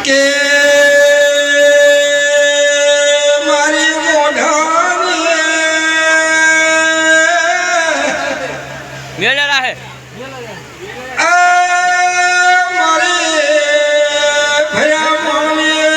કે મારી મોઢાની મેળા હે મારી ભયા મોની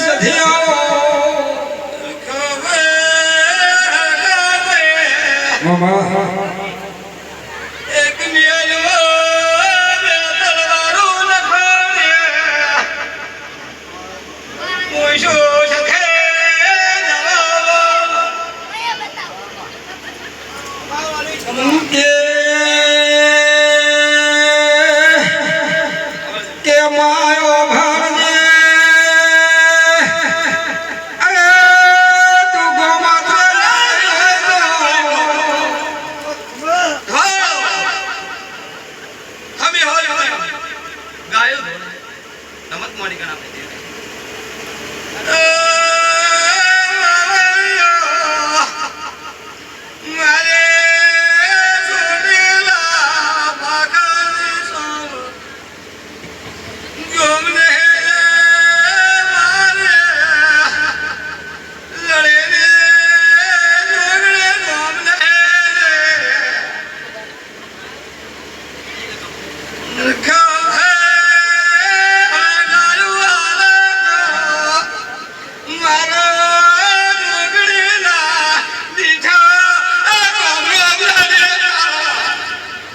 સધિયાઓ મામા કે માયો ભાણજે અરે તું ગોમાત્ર હમી હોય ગાયો નમત મારી ગણા આપી મારે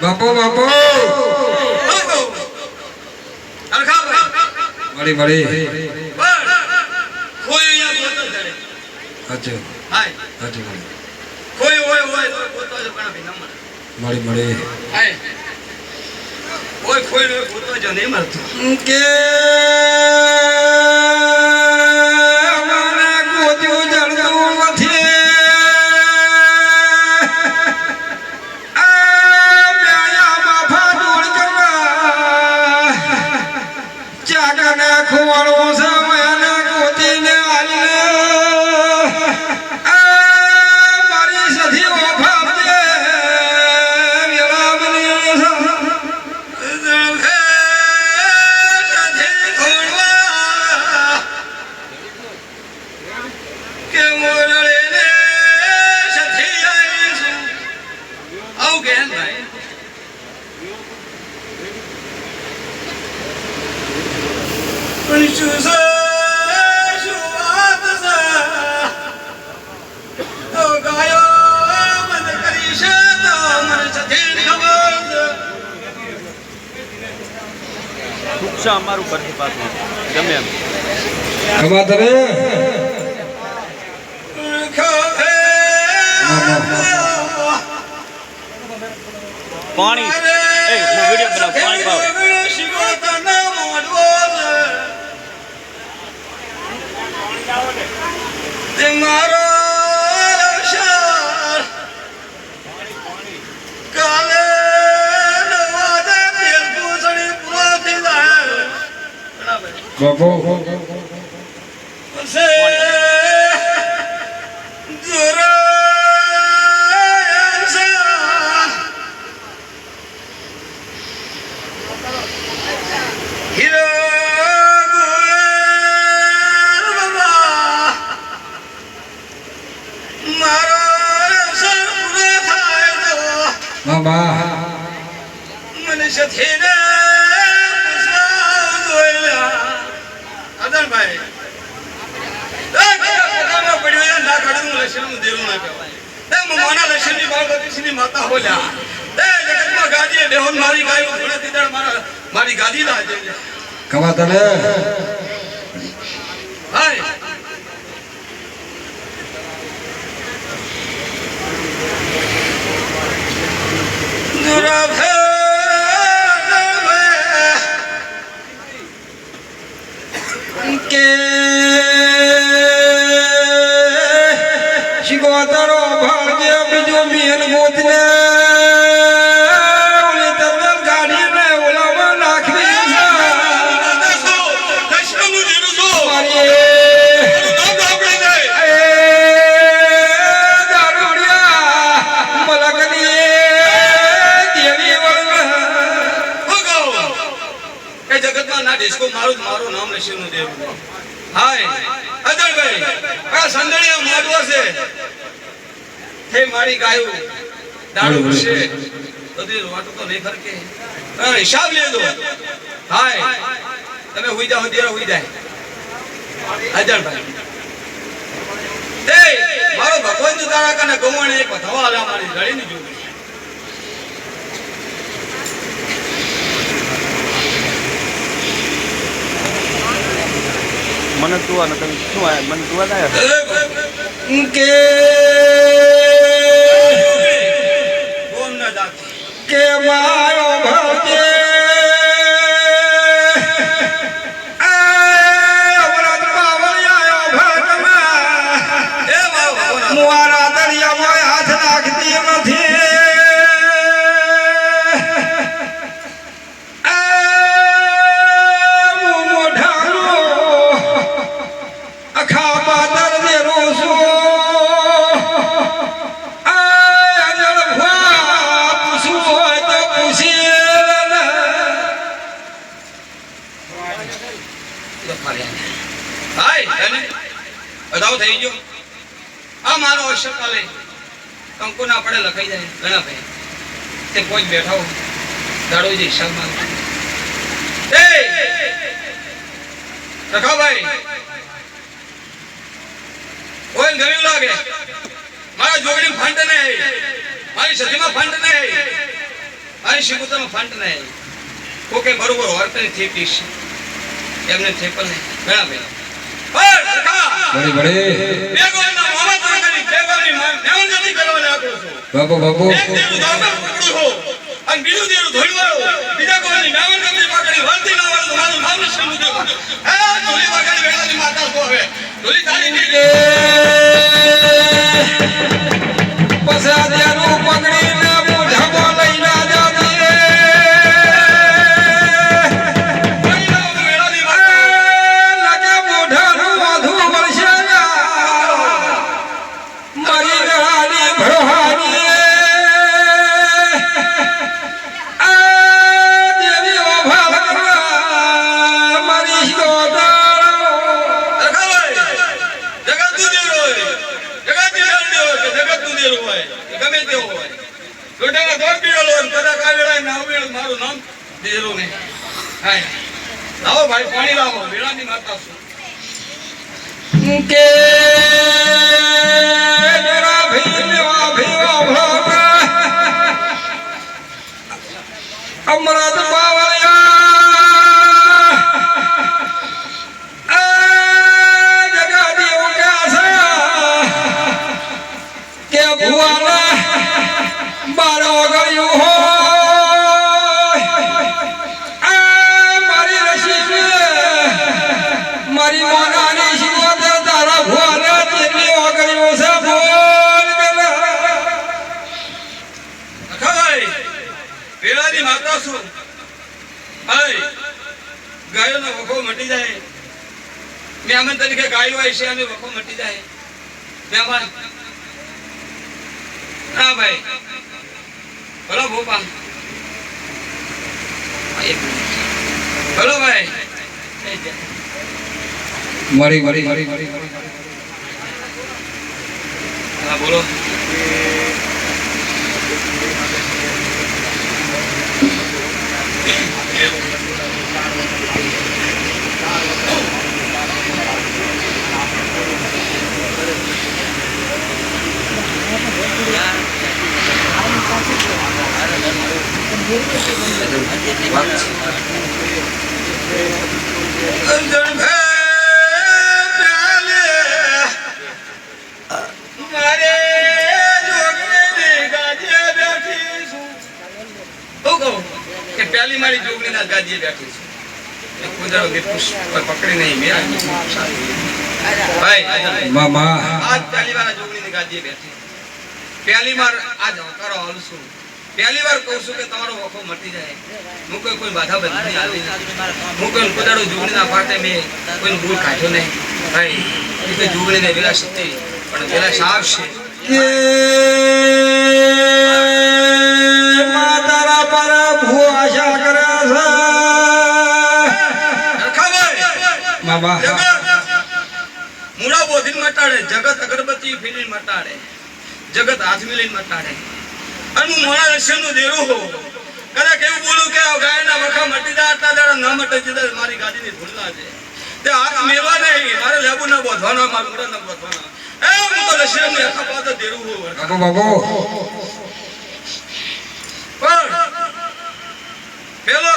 બાપો બાપો મળી મળી હાચું હાચું મળી મળી કે મને ગોત્યું જડતું નથી ખોવાળો સમયને ગોતીને મારી સધીઓ ભાવજે કે મોરળે ને સધી આવીશું આવું કે ભાઈ અમારું પરથી પાછું ગમે એમ પાણી વિડીયો બનાવ પાણી પાવ મારો કાલે બાપો હા બા મને સથીને પૂછવા જોયા અદનભાઈ પડ્યો યાર ના કાઢું લક્ષણ દેરું ના કહેવાય તે મમાના લક્ષણની બાળકીની માતા હોલ્યા તે જગતમાં ગાદીએ બેહોન મારી ગાયો ઘોડે દીદાર મારી ગાદી લાજે કવા તને હાય કે શિકોતરો ભાગ્ય બીજો મિયન ગોતને ઓલી તરલ ગાડીને ઓલામાં નાખવી મારું નામ લખીનું દેવ હાય અજયભાઈ આ સંદળિયા માડવો છે હે મારી ગાયો દાડો છે તો તે વાટો તો નહીં ફરકે હિસાબ લેજો હાય તમે હોઈ જાઓ દેરા હોઈ જાય અજયભાઈ તે મારો ભગવાન તારા કને ગમણ એક થવા આલા મારી રળીની જોગી મને તું અને તમે શું આયા મને તું આયા કે બોલ ના દાતી કે મારો ભજે અવરત પાવળિયો ભટમાં એ બાબા મુઆરા દરિયામાં હાથ નાખતી નથી થઈ ગયો આ મારો અવસર કાલે કંકુ ના પડે લખાઈ જાય ઘણા ભાઈ તે કોઈ બેઠા હો દાડો જે હિસાબ માં એ રખાભાઈ કોઈ ગમ્યું લાગે મારા જોગડી ફંડ નહીં મારી સતીમાં ફંડ નહીં મારી શિકોતરમાં ફંડ નહીં કોકે બરોબર વર્તન થેપીશ એમને થેપલ નહીં ઘણા ભાઈ બડી બડી બેગોના મામા તરફની બેગોની મેવન જતી કરવાને આકરો છો બાબુ બાબુ એક દેરું દાવર પકડું હો અને બીજું દેરું ધોઈ વાળો બીજા કોઈની મેવન જતી પકડી વળતી ના વળતું મારું નામ શરૂ દે એ ધોલી વગાડી વેળાની માતા કો હવે ધોલી તારી ની પસાદ્યાનું પકડીને મોઢામાં લઈ ના જાતી વેળાની માતા લગે મોઢાનું વાધું વર્ષે મારી ગળાની ભરોહાની દેવી ઓભા મારી શિકોતર મારું નામ દેરો ને હાય લાવો ભાઈ પાણી લાવો વેળાની માતા છું કે જરા ભીવા ભીવા ભોગા અમૃત પાવળિયા જગાદીઓ કાસા કે ભુવાના બારો ગળ્યું હો મારી મોનાની શિકોતર તારા ભુવાના જેટલી ઓગળ્યું છે બોલ ભાઈ વેળાની માતા છું હાય ગાયોનો વખો મટી જાય મહેમાન તરીકે ગાયો આવી છે અને વખો મટી જાય મહેમાન હા ભાઈ બોલો ભોપા બોલો ભાઈ મરી મરી મરી મરી હા બોલો વાત છે. અંજણ પ્યાલે મારે જોગણીની ગાદીએ બેઠી છું. હું કહું કે પ્યાલી મારી જોગણીના ગાદીએ બેઠી છું. કુદરત કે પુષ્પ પકડી નહીં મેરા ભાઈ મામા આજ પહેલી વાર જોગણીની ગાદીએ બેઠી. પહેલી વાર આજ હકારો આવું છું. પહેલી વાર કહું છું કે તમારો વખો મટી જાય. હું કોઈ બાધા બંધી આવી નથી. હું કોઈ કુદાડો જોગણીના પાટે મેં કોઈ ભૂલ કાઢ્યો નહીં. ભાઈ એટલે જોગણીને વેલા શક્તિ પણ વેલા સાફ છે. માતારા પર ભૂ આશા કરે છે મામા. મૂળા બોધીને મટાડે, જગત અગરબત્તી ફેરીને મટાડે, જગત હાથ મિલીને મટાડે. અને હું મોણા રસ્યનું દેરું હો કદાચ એવું બોલું કે ગાયના વખા મટી જાય આટલા દાડા ન મટે છે મારી ગાદીની ભૂલના છે તે હાથ મેળવા નહીં મારે લેબુ ન બોધવાનો મારે મૂળા ન બોધવાનો. એ હું તો રસ્યનું આખા પાછળ દેરું હો. બાબુ પણ પેલો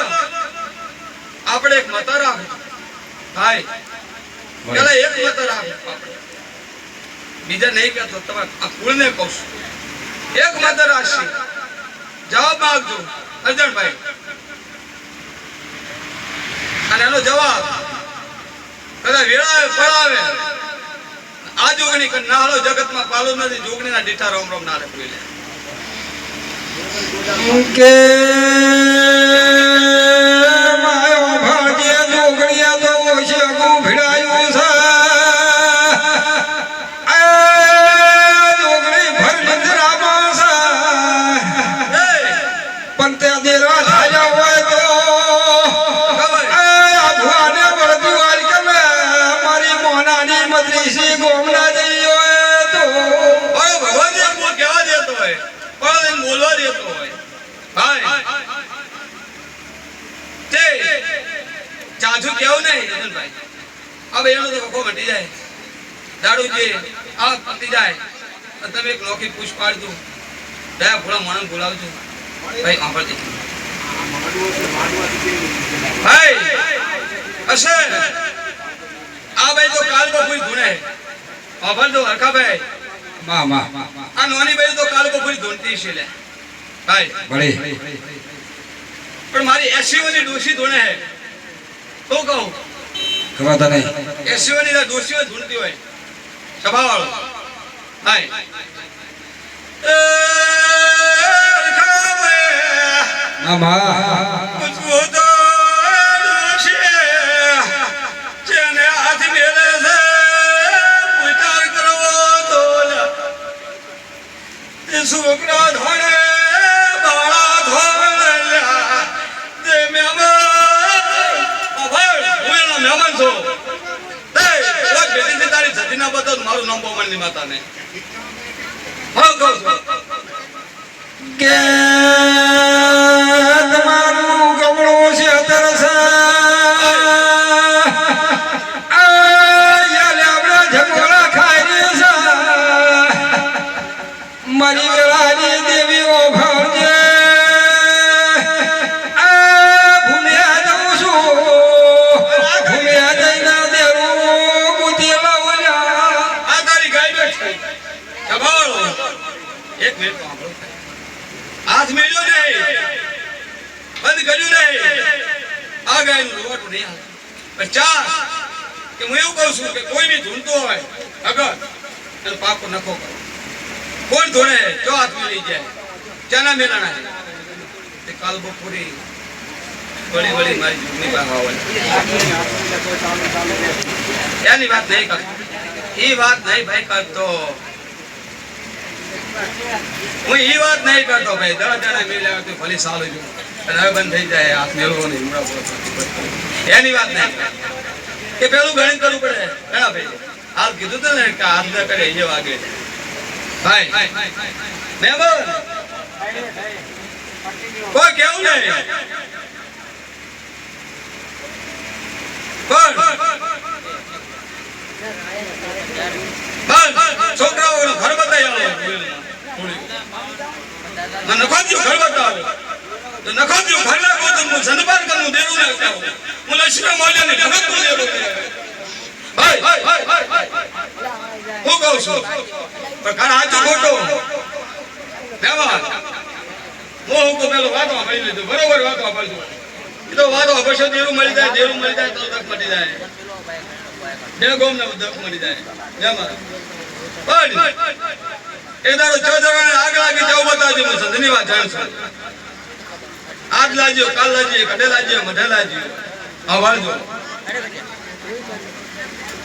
આપણે એક મત રાખો ભાઈ. પેલા એક મત રાખો આપણે, બીજા નહીં કહેતો. તમે આ કુળને કહું છું એક મત રાખશે. જવાબ માંગજો અર્જણભાઈ. અને એનો જવાબ કદાચ વેળાવે પડાવે આ જોગણી કે ના હાલો જગતમાં પાલો નથી. જોગણીના દીઠા રોમ રોમ ના રે બોલે કે માયો ભાગ્ય જોગણીયા તો છે ગુ ભીડાયું છે. આ જોગણી ભર નિંદ્રામાં છે પણ તે દેવા થાયા હોય તો આ ભુવાને વળતી વાર કમે મારી મોનાની મદ્રીસી ગોમના જઈ હોય તો ભગવાન એમ કહેવા દેતો હોય પણ એમ બોલવા દેતો હોય. ભાઈ તે ચાજુ કેવું નહીં રતનભાઈ. હવે એનો તો વખો મટી જાય દાડુ જે આ પતી જાય તમે એક નોખી પૂછ પાડજો. દયા ભોળા માણસ બોલાવજો ભાઈ. સાંભળજે ભાઈ હશે આ ભાઈ તો કાલ બપોરી ધૂણે સાંભળજો હરખાભાઈ. મામા આ નોની ભાઈ તો કાલ બપોરી ધૂણતી છે લે ભાઈ. ભલે પણ મારી 80 ની ડોશી ધૂણે હે. શું કહું ખબર તો નહીં 80 ની ડોશીઓ ધૂણતી હોય સભાવાળો ભાઈ. મામા પૂછવું તો ડોશી જેને હાથ મેલે છે પૂછાર કરવો તો છોકરા ધોણે બાળા ધોળ્યા તે મહેમાન છો તે કોઈ બેટી તારી જતીના બતો મારું નામ બોમણની માતાને હા કહું છું કે તમારું ગમણું છે તરસ ઝકોડા ખાઈ છે મારી વેળાની દેવીઓ ભરજે ભૂમ્યા જઉં છું ભૂમ્યા જઈને દેવું બુદ્ધિ લાવલ્યા આ તારી ગાય બેઠી સભાવાળો એક મિનિટ તો સાંભળો. હાથ મેળ્યો નહીં બંધ કર્યું નહીં આ ગાયનું રોટું નહીં હાલે. પણ ચાર કે હું એવું કહું છું કે કોઈ બી ધૂણતો હોય અગર એનો પાકો નખો કરો. કોણ ધોણે જો હાથ મેળી જાય ચાના મેલાના તે કાલ બપોરે વળી વળી મારી જૂની પાસે આવે એની વાત નહીં કરતો. એ વાત નહીં ભાઈ કરતો. હું એ વાત નહીં કરતો ભાઈ. દળ દળે મેળ્યા તો ભલે સારું જો અને હવે બંધ થઈ જાય હાથ મેળવો નહીં એની વાત નહીં કે પેલું ગણિત કરવું પડે ઘણા ભાઈ. હાલ કીધું તો ને કે હાથ ન કરે એ વાગે ભાઈ. મહેમાન કોઈ કેવું નહીં પણ છોકરાઓ ઘર બતાવી આવો મને નખો ઘર બતાવો તો નખોદ્યો ઘરના ગોતમનું જનપાર કરનું દેરું ના કાવ હું લક્ષ્મી મોલ્યાને ભગતનું દેરું ભાઈ હું કહું છું પણ ઘણા હાથ ખોટો દેવા હું કો પેલો વાતો આપી લીધો બરોબર વાતો આપજો એ તો વાતો અવશ્ય દેરું મળી જાય તો દખ મટી જાય બે ગોમ ને દખ મળી જાય જેમાં પણ એ દાડો ચોદરાને આગ લાગી જાવ બતાવજો મને સંધની વાત જાણશો આગ લાગ્યો કાલ લાગ્યો કડે લાગ્યો મઢે લાગ્યો હા વાળજો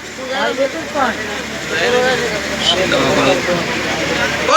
તું જાવ બેઠું કોણ